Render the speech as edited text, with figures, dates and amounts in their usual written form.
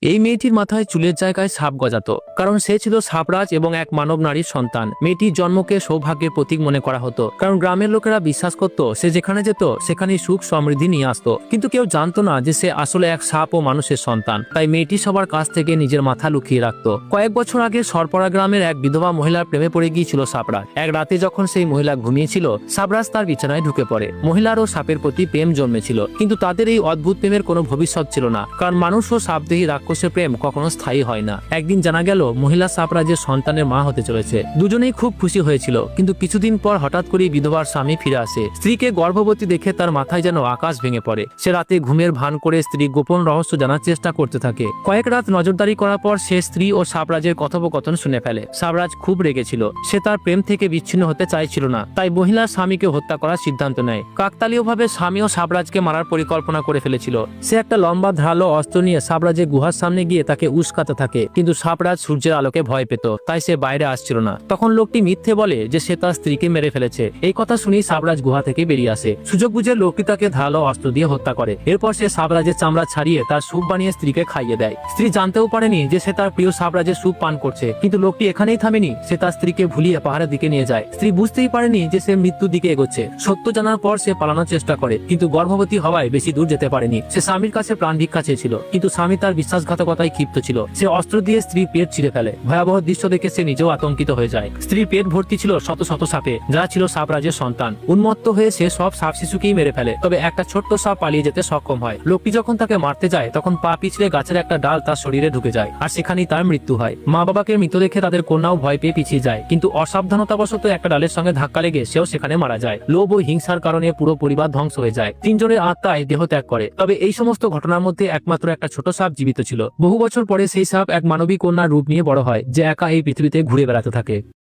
এই মেয়েটির মাথায় চুলের জায়গায় সাপ গজাতো, কারণ সে ছিল সাপরাজ এবং এক মানব নারীর সন্তান। মেয়েটির জন্মকে সৌভাগ্যের প্রতীক মনে করা হতো, কারণ গ্রামের লোকেরা বিশ্বাস করত সে যেখানে যেত সেখানে সুখ সমৃদ্ধি নিয়ে আসতো। কিন্তু কেউ জানতো না যে সে আসলে এক সাপ ও মানুষের সন্তান। তাই মেয়েটি সবার কাছ থেকে নিজের মাথা লুকিয়ে রাখতো। কয়েক বছর আগে সরপড়া গ্রামের এক বিধবা মহিলার প্রেমে পড়ে গিয়েছিল সাপরাজ। এক রাতে যখন সেই মহিলা ঘুমিয়েছিল, সাপরাজ তার বিছানায় ঢুকে পড়ে। মহিলারও সাপের প্রতি প্রেম জন্মেছিল, কিন্তু তাদের এই অদ্ভুত প্রেমের কোনো ভবিষ্যৎ ছিল না, কারণ মানুষ ও সাপদেহী রাক্ষসের প্রেম কখনো স্থায়ী হয় না। একদিন জানা গেল মহিলা সাপরাজের সন্তানের মা হতে চলেছে। দুজনেই খুব খুশি হয়েছিল, কিন্তু কিছুদিন পর হঠাৎ করে বিধবার স্বামী ফিরে আসে। স্ত্রীকে গর্ভবতী দেখে তার মাথায় যেন আকাশ ভেঙে পড়ে। সে রাতে ঘুমের ভান করে স্ত্রী গোপন রহস্য জানার চেষ্টা করতে থাকে। কয়েক রাত নজরদারি করার পর সে স্ত্রী ও সাপরাজের কথোপকথন শুনে ফেলে। সাপরাজ খুব রেগেছিল, সে তার প্রেম থেকে বিচ্ছিন্ন হতে চাইছিল না, তাই মহিলার স্বামীকে হত্যা করার সিদ্ধান্ত নেয়। কাকতালীয়ভাবে স্বামী ও সাপরাজকে মারার পরিকল্পনা করে ফেলেছিল। সে একটা লম্বা ধারালো অস্ত্র নিয়ে সাপরাজের গুহার সামনে গিয়ে তাকে উস্কাতে থাকে, কিন্তু সাপরাজ সূর্যের আলোকে ভয় পেত, তাই সে বাইরে আসছিল না। তখন লোকটি মিথ্যে বলে যে সে তার স্ত্রীকে মেরে ফেলেছে। এই কথা শুনেই সাপরাজ গুহা থেকে বেরিয়ে আসে। সুযোগ বুঝে লোকটি তাকে ধারালো অস্ত্র দিয়ে হত্যা করে। এরপর সে সাপরাজের চামড়া ছাড়িয়ে তার স্যুপ বানিয়ে স্ত্রীকে খাইয়ে দেয়। স্ত্রী জানতেও পারেনি যে সে তার প্রিয় সাপরাজের স্যুপ পান করছে। কিন্তু লোকটি এখানেই থামেনি, সে তার স্ত্রীকে ভুলিয়ে পাহাড়ের দিকে নিয়ে যায়। স্ত্রী বুঝতেই পারেনি যে সে মৃত্যুর দিকে এগোচ্ছে। সত্য জানার পর সে পালানোর চেষ্টা করে, কিন্তু গর্ভবতী হওয়ায় বেশি দূর যেতে পারেনি। সে স্বামীর কাছে প্রাণ ভিক্ষা চেয়েছিল, কিন্তু স্বামী তার বিশ্বাসঘাতকতায় ক্ষিপ্ত ছিল। সে অস্ত্র দিয়ে স্ত্রীর পেট ছিঁড়ে ফেলে। ভয়াবহ দৃশ্য দেখে সে নিজেও আতঙ্কিত হয়ে যায়। স্ত্রীর পেট ভর্তি ছিল শত শত সাপে, যারা ছিল সাপরাজের সন্তান। উন্মত্ত হয়ে সে সব সাপ শিশুকেই মেরে ফেলে, তবে একটা ছোট্ট সাপ পালিয়ে যেতে সক্ষম হয়। লোকটি যখন তাকে মারতে যায়, তখন পা পিছলে গাছের একটা ডাল তার শরীরে ঢুকে যায়, আর সেখানেই তার মৃত্যু হয়। মা বাবাকে মৃত দেখে তাদের কন্যাও ভয় পেয়ে পিছিয়ে যায়, কিন্তু অসাবধানতাবশত একটা ডালের সঙ্গে ধাক্কা লেগে সেও সেখানে মারা যায়। লোভ ও হিংসার কারণে পুরো পরিবার ধ্বংস হয়ে যায়। তিনজনের আত্মায় দেহ ত্যাগ করে। তবে এই সমস্ত ঘটনার মধ্যে একমাত্র একটা ছোট সাপ জীবিত ছিল। বহু বছর পরে সেই সাপ এক মানবী কন্যার রূপ নিয়ে বড় হয়, যে একা এই পৃথিবীতে ঘুরে বেড়াতে থাকে।